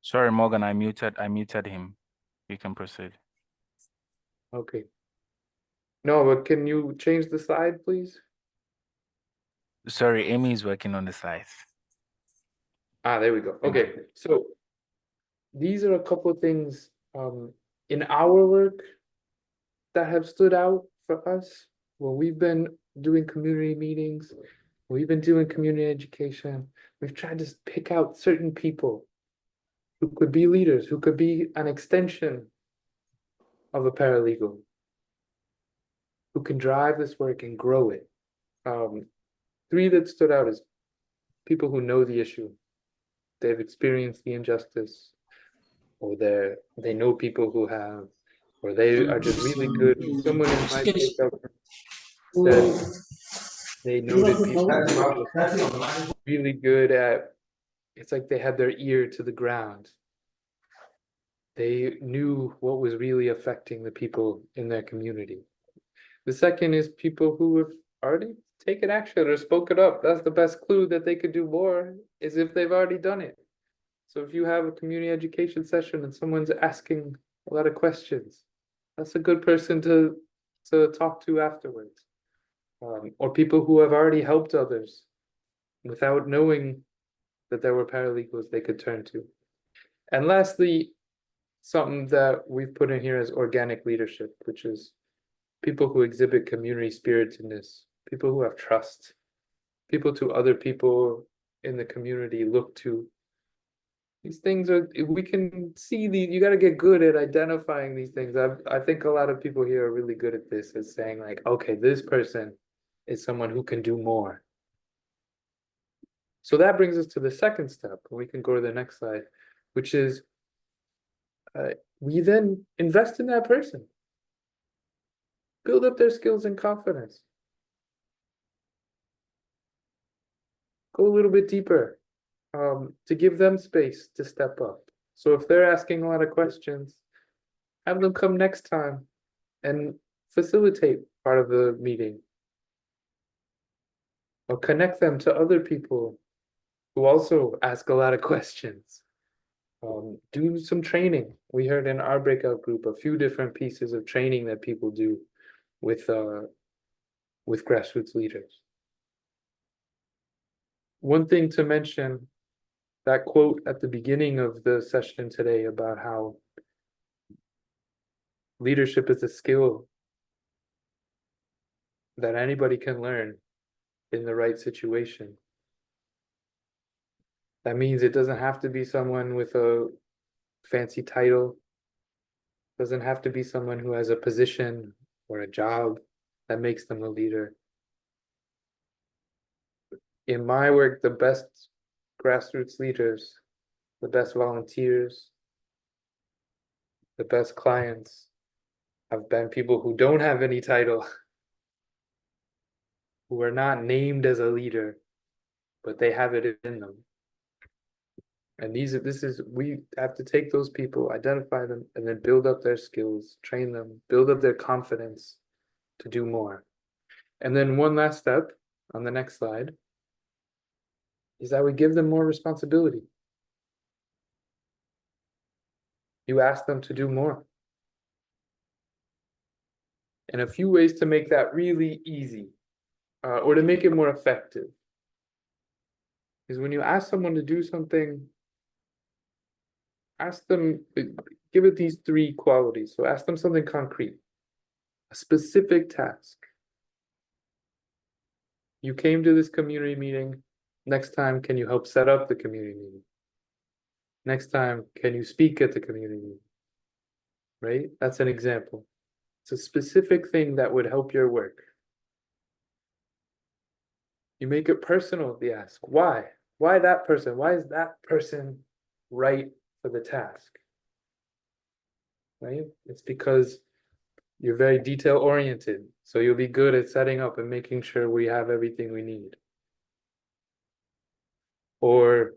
Sorry, Morgan, I muted him. You can proceed. Okay. No, but can you change the slide, please? Sorry, Amy is working on the slides. Ah, there we go. Okay, so these are a couple of things in our work that have stood out for us when we've been doing community meetings, we've been doing community education. We've tried to pick out certain people who could be leaders, who could be an extension of a paralegal, who can drive this work and grow it. Three that stood out is people who know the issue. They've experienced the injustice, or they know people who have, or they are just really good. Someone in my breakout said they noted people who were just really good at, it's like they had their ear to the ground. They knew what was really affecting the people in their community. The second is people who have already taken action or spoken up. That's the best clue that they could do more, is if they've already done it. So if you have a community education session and someone's asking a lot of questions, that's a good person to talk to afterwards. Or people who have already helped others without knowing that there were paralegals they could turn to. And lastly, something that we've put in here as organic leadership, which is people who exhibit community spiritedness, people who have trust, people to other people in the community look to. These things are, we can see these, you got to get good at identifying these things. I think a lot of people here are really good at this, is saying like, okay, this person is someone who can do more. So that brings us to the second step. We can go to the next slide, which is we then invest in that person. Build up their skills and confidence. Go a little bit deeper to give them space to step up. So if they're asking a lot of questions, have them come next time and facilitate part of the meeting. Or connect them to other people who also ask a lot of questions. Do some training. We heard in our breakout group a few different pieces of training that people do with grassroots leaders. One thing to mention, that quote at the beginning of the session today about how leadership is a skill that anybody can learn in the right situation. That means it doesn't have to be someone with a fancy title. It doesn't have to be someone who has a position or a job that makes them a leader. In my work, the best grassroots leaders, the best volunteers, the best clients have been people who don't have any title, who are not named as a leader, but they have it in them. And we have to take those people, identify them, and then build up their skills, train them, build up their confidence to do more. And then one last step on the next slide is that we give them more responsibility. You ask them to do more. And a few ways to make that really easy, or to make it more effective, is when you ask someone to do something, ask them, give it these 3 qualities. So ask them something concrete, a specific task. You came to this community meeting. Next time, can you help set up the community meeting? Next time, can you speak at the community meeting? Right? That's an example. It's a specific thing that would help your work. You make it personal, they ask. Why? Why that person? Why is that person right for the task? Right? It's because you're very detail oriented. So you'll be good at setting up and making sure we have everything we need. Or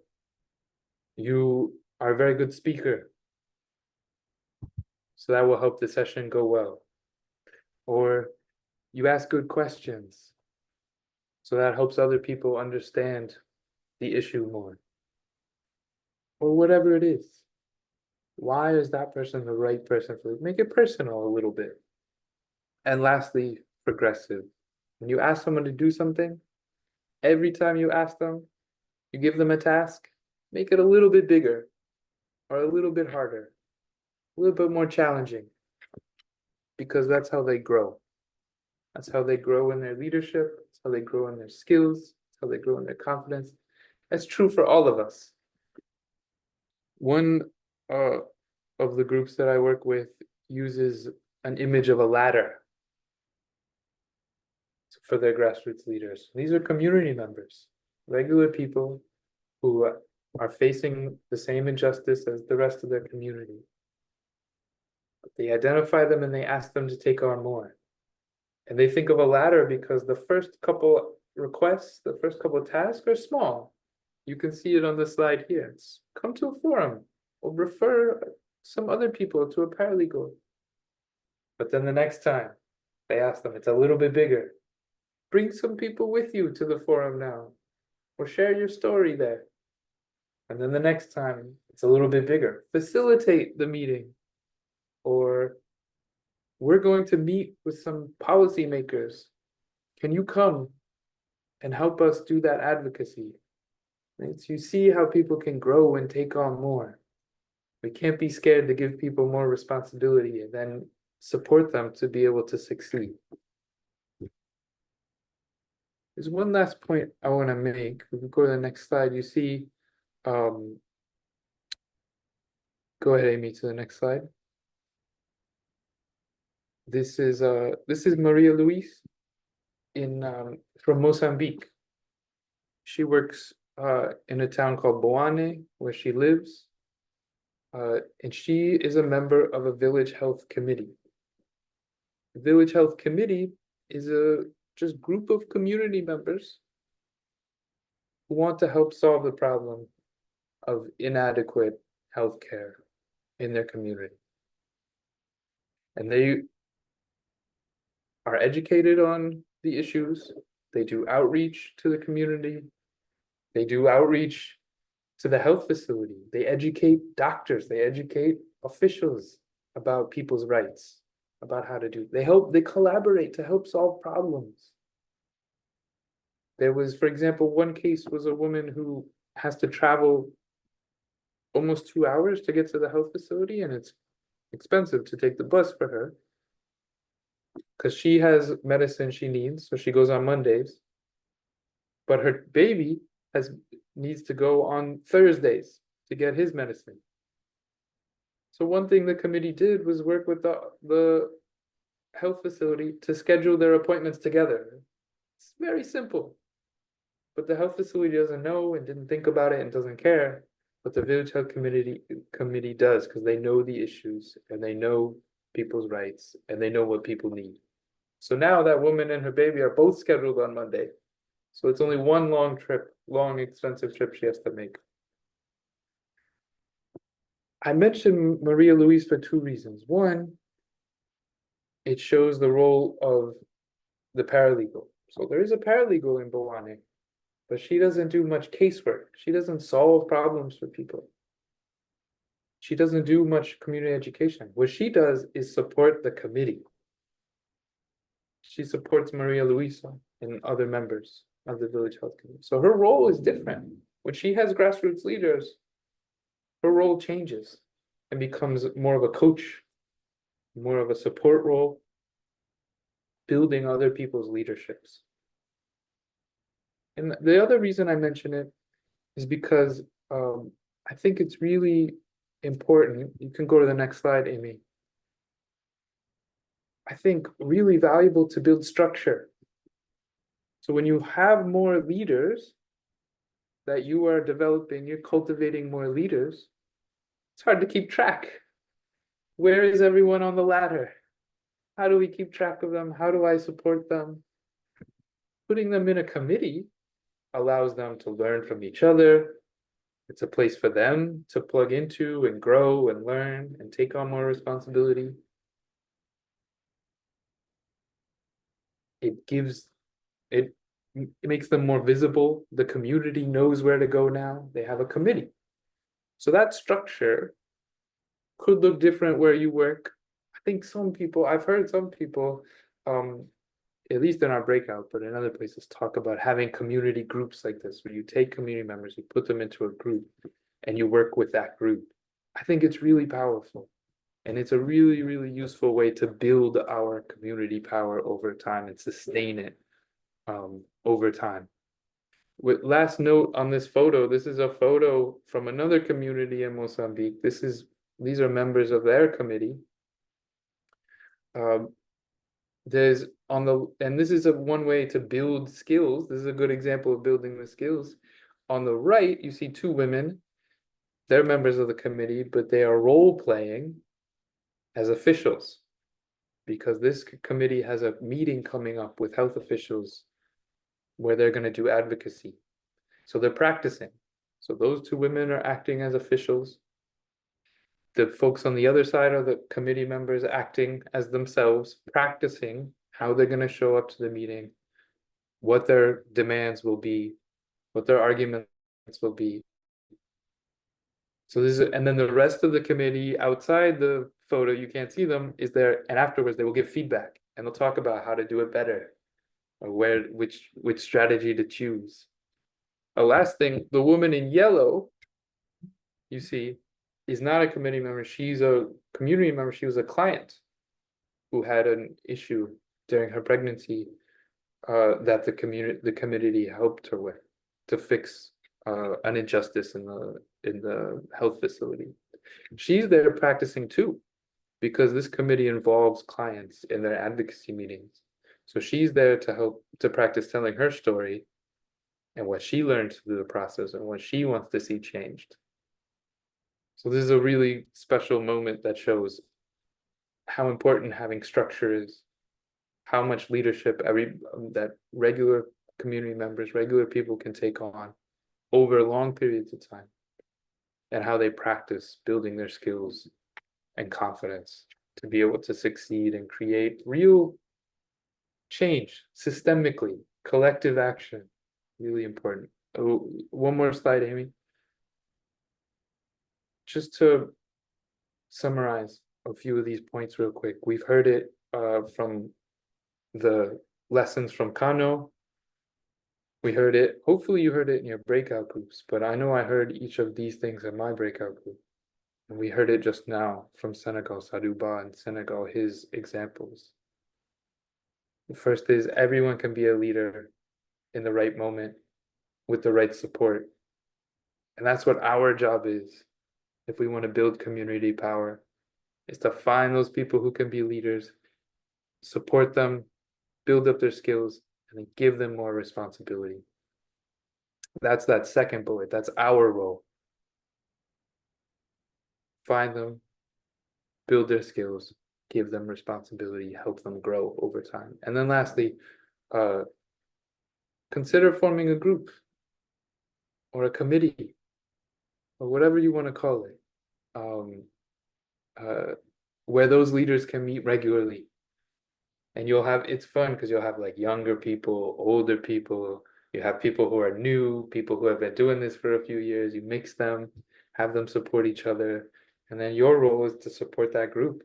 you are a very good speaker. So that will help the session go well. Or you ask good questions. So that helps other people understand the issue more. Or whatever it is. Why is that person the right person for it? Make it personal a little bit. And lastly, progressive. When you ask someone to do something, every time you ask them, you give them a task, make it a little bit bigger or a little bit harder, a little bit more challenging, because that's how they grow. That's how they grow in their leadership. That's how they grow in their skills. That's how they grow in their confidence. That's true for all of us. One of the groups that I work with uses an image of a ladder for their grassroots leaders. These are community members, regular people who are facing the same injustice as the rest of their community. They identify them and they ask them to take on more. And they think of a ladder because the first couple requests, the first couple tasks are small. You can see it on the slide here. It's come to a forum or refer some other people to a paralegal. But then the next time they ask them, it's a little bit bigger. Bring some people with you to the forum now, or share your story there. And then the next time, it's a little bit bigger. Facilitate the meeting. Or we're going to meet with some policymakers. Can you come and help us do that advocacy? Right? So you see how people can grow and take on more. We can't be scared to give people more responsibility and then support them to be able to succeed. There's one last point I want to make. We can go to the next slide. You see, go ahead, Amy, to the next slide. This is Maria Luis from Mozambique. She works in a town called Boane, where she lives, and she is a member of a village health committee. The village health committee is a just group of community members who want to help solve the problem of inadequate healthcare in their community. And they are educated on the issues. They do outreach to the community. They do outreach to the health facility. They educate doctors. They educate officials about people's rights, about how to do. They collaborate to help solve problems. There was, for example, one case was a woman who has to travel almost 2 hours to get to the health facility, and it's expensive to take the bus for her because she has medicine she needs, so she goes on Mondays. But her baby needs to go on Thursdays to get his medicine. So one thing the committee did was work with the health facility to schedule their appointments together. It's very simple. But the health facility doesn't know and didn't think about it and doesn't care. But the village health committee does, because they know the issues and they know people's rights and they know what people need. So now that woman and her baby are both scheduled on Monday. So it's only one long expensive trip she has to make. I mentioned Maria Louise for two reasons. One, it shows the role of the paralegal. So there is a paralegal in Bowane, but she doesn't do much casework. She doesn't solve problems for people. She doesn't do much community education. What she does is support the committee. She supports Maria Luisa and other members of the village health committee. So her role is different. When she has grassroots leaders, her role changes and becomes more of a coach, more of a support role, building other people's leaderships. And the other reason I mention it is because I think it's really important. You can go to the next slide, Amy. I think really valuable to build structure. So when you have more leaders that you are developing, you're cultivating more leaders, it's hard to keep track. Where is everyone on the ladder? How do we keep track of them? How do I support them? Putting them in a committee allows them to learn from each other. It's a place for them to plug into and grow and learn and take on more responsibility. It makes them more visible. The community knows where to go now. They have a committee. So that structure could look different where you work. I think I've heard some people, at least in our breakout, but in other places, talk about having community groups like this, where you take community members, you put them into a group, and you work with that group. I think it's really powerful. And it's a really, really useful way to build our community power over time and sustain it over time. With last note on this photo, this is a photo from another community in Mozambique. These are members of their committee. This is one way to build skills. This is a good example of building the skills. On the right, you see two women. They're members of the committee, but they are role playing as officials, because this committee has a meeting coming up with health officials where they're going to do advocacy. So they're practicing. So those two women are acting as officials. The folks on the other side are the committee members acting as themselves, practicing how they're going to show up to the meeting, what their demands will be, what their arguments will be. So and then the rest of the committee outside the photo, you can't see them, is there, and afterwards they will give feedback and they'll talk about how to do it better, or which strategy to choose. A last thing, the woman in yellow, you see, is not a committee member. She's a community member. She was a client who had an issue during her pregnancy that the community helped her with to fix an injustice in the health facility. She's there practicing too, because this committee involves clients in their advocacy meetings. So she's there to help to practice telling her story and what she learned through the process and what she wants to see changed. So this is a really special moment that shows how important having structure is, how much leadership that regular community members, regular people can take on over long periods of time, and how they practice building their skills and confidence to be able to succeed and create real change systemically, collective action. Really important. Oh, one more slide, Amy. Just to summarize a few of these points real quick. We've heard it from the lessons from Kano. We heard it, hopefully you heard it in your breakout groups, but I know I heard each of these things in my breakout group. And we heard it just now from Senegal, Sadouba and Senegal, his examples. The first is everyone can be a leader in the right moment with the right support. And that's what our job is if we want to build community power, is to find those people who can be leaders, support them, build up their skills, and then give them more responsibility. That's that second bullet. That's our role. Find them, build their skills, give them responsibility, help them grow over time. And then lastly, consider forming a group or a committee or whatever you want to call it where those leaders can meet regularly. And it's fun because you'll have like younger people, older people, you have people who are new, people who have been doing this for a few years, you mix them, have them support each other. And then your role is to support that group.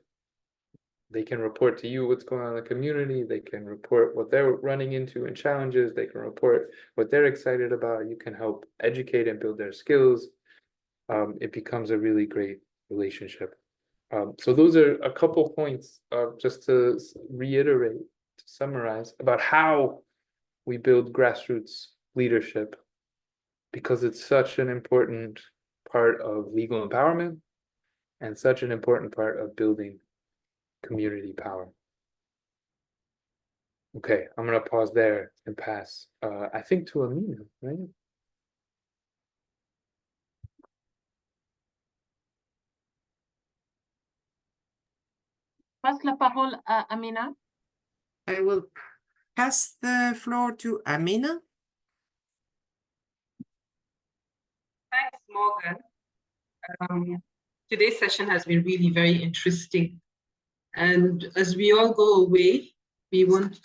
They can report to you what's going on in the community. They can report what they're running into and challenges. They can report what they're excited about. You can help educate and build their skills. It becomes a really great relationship. So those are a couple points just to reiterate, to summarize about how we build grassroots leadership, because it's such an important part of legal empowerment and such an important part of building community power. Okay, I'm gonna pause there and pass, I think, to Amina, right? Passe la parole à Amina. I will pass the floor to Amina. Thanks, Morgan. Today's session has been really very interesting. And as we all go away, we want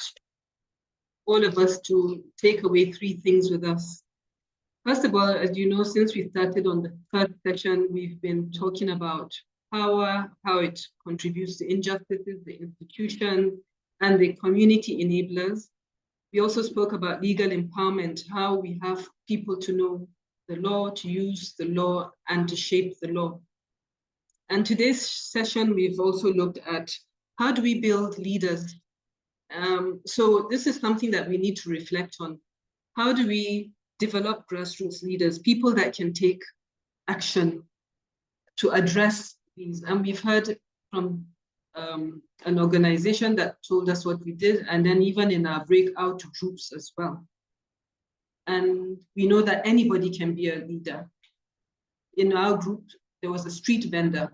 all of us to take away 3 things with us. First of all, as you know, since we started on the 3rd session, we've been talking about power, how it contributes to injustices, the institutions, and the community enablers. We also spoke about legal empowerment, how we have people to know the law, to use the law, and to shape the law. And today's session, we've also looked at how do we build leaders. So this is something that we need to reflect on. How do we develop grassroots leaders, people that can take action to address these? And we've heard from an organization that told us what we did, and then even in our breakout groups as well. And we know that anybody can be a leader. In our group, there was a street vendor.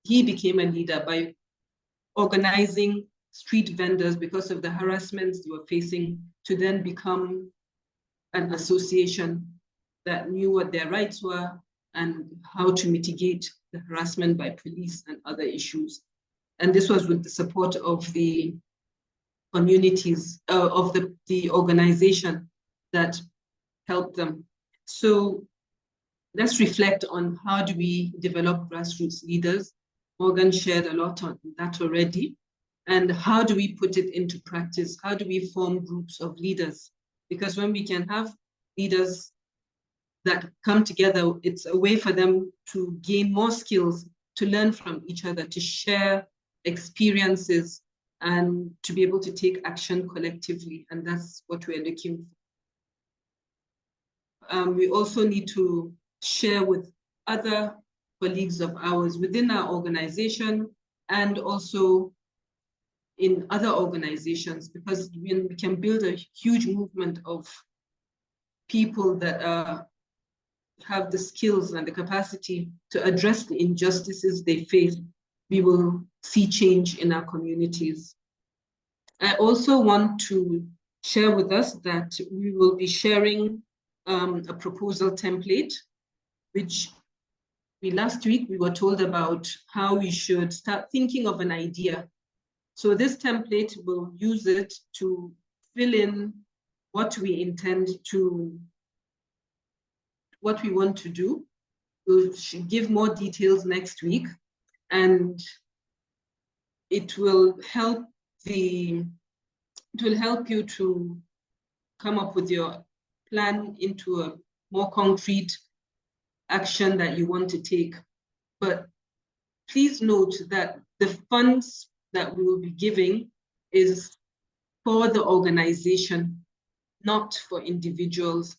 He became a leader by organizing street vendors because of the harassments they were facing, to then become an association that knew what their rights were and how to mitigate the harassment by police and other issues. And this was with the support of the communities, of the organization that helped them. So let's reflect on how do we develop grassroots leaders. Morgan shared a lot on that already. And how do we put it into practice? How do we form groups of leaders? Because when we can have leaders that come together, it's a way for them to gain more skills, to learn from each other, to share experiences, and to be able to take action collectively. And that's what we're looking for. We also need to share with other colleagues of ours within our organization and also in other organizations, because we can build a huge movement of people that have the skills and the capacity to address the injustices they face. We will see change in our communities. I also want to share with us that we will be sharing a proposal template, which last week we were told about how we should start thinking of an idea. So this template, will use it to fill in what we intend to, what we want to do. We'll give more details next week, and it will help you to come up with your plan into a more concrete action that you want to take. But please note that the funds that we will be giving is for the organization, not for individuals.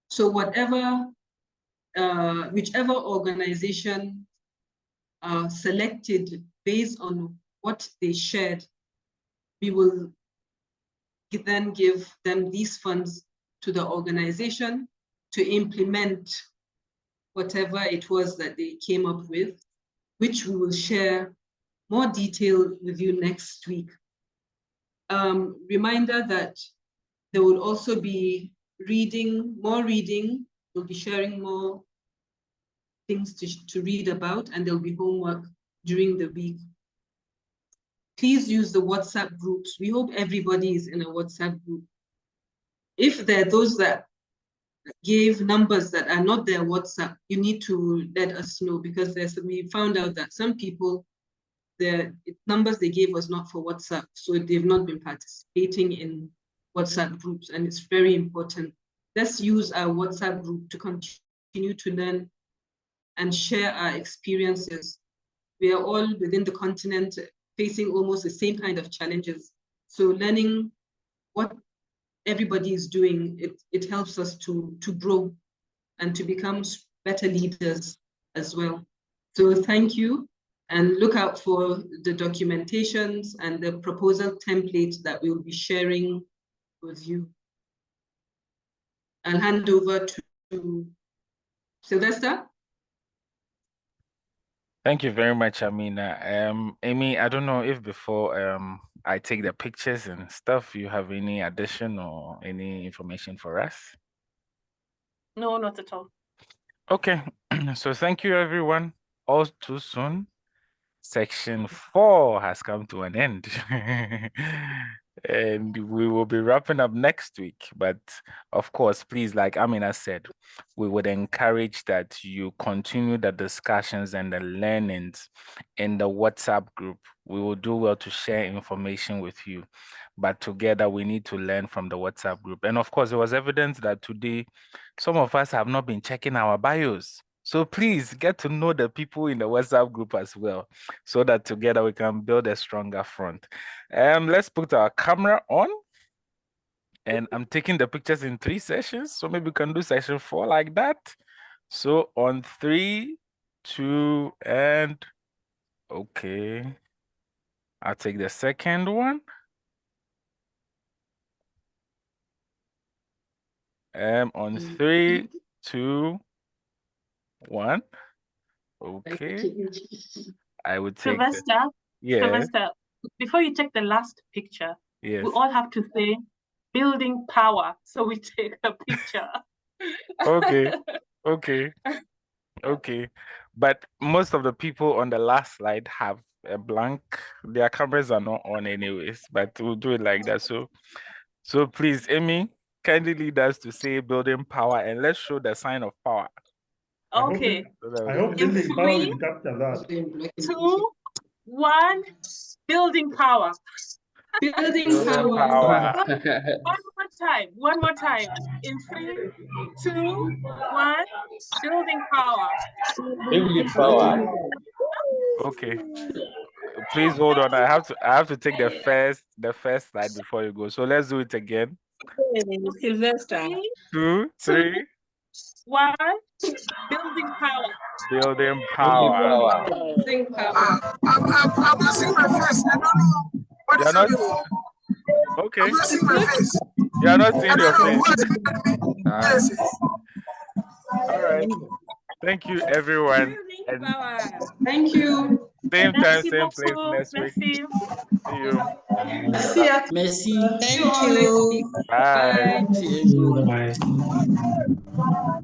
So whichever organization selected based on what they shared, we will then give them these funds to the organization to implement whatever it was that they came up with, which we will share more detail with you next week. Reminder that there will also be more reading. We'll be sharing more things to read about, and there'll be homework during the week. Please use the WhatsApp groups. We hope everybody is in a WhatsApp group. If there are those that gave numbers that are not their WhatsApp, you need to let us know, because we found out that some people, the numbers they gave was not for WhatsApp, so they've not been participating in WhatsApp groups, and it's very important. Let's use our WhatsApp group to continue to learn and share our experiences. We are all within the continent facing almost the same kind of challenges. So learning what everybody is doing, it helps us to grow and to become better leaders as well. So thank you, and look out for the documentations and the proposal template that we will be sharing with you. I'll hand over to Sylvester. Thank you very much, Amina. Amy, I don't know if before I take the pictures and stuff, you have any addition or any information for us? No, not at all. Okay, so thank you, everyone. All too soon. Section 4 has come to an end. And we will be wrapping up next week. But of course, please, like Amina said, we would encourage that you continue the discussions and the learnings in the WhatsApp group. We will do well to share information with you. But together, we need to learn from the WhatsApp group. And of course, it was evident that today, some of us have not been checking our bios. So please get to know the people in the WhatsApp group as well, so that together we can build a stronger front. Let's put our camera on. And I'm taking the pictures in 3 sessions. So maybe we can do session 4 like that. So on 3, 2, and okay. I'll take the second one. On 3, 2, 1. Okay. I would take Sylvester, yes. Sylvester, before you take the last picture, Yes. we all have to say building power. So we take a picture. Okay. Okay. Okay. But most of the people on the last slide have a blank. Their cameras are not on anyways, but we'll do it like that. So please, Amy, kindly lead us to say building power, and let's show the sign of power. Okay. I hope In building power 3, will capture that. 2, 1, building power. Building power. One more time. In 3, 2, 1, building power. Building power. Okay. Please hold on. I have to take the first slide before you go. So let's do it again. Sylvester. 2, 3. 1, building power. Building power. Building power. I'm not seeing my face. I don't know what You're is not happening. okay. I'm not seeing my face. You're not I seeing don't your know face. what's happening. Yes. All right. Thank you, everyone. And Thank you. same time, Merci same place beaucoup. next week. Merci. See you. See ya. Merci. See you all next week. Bye. Bye. See you. Bye.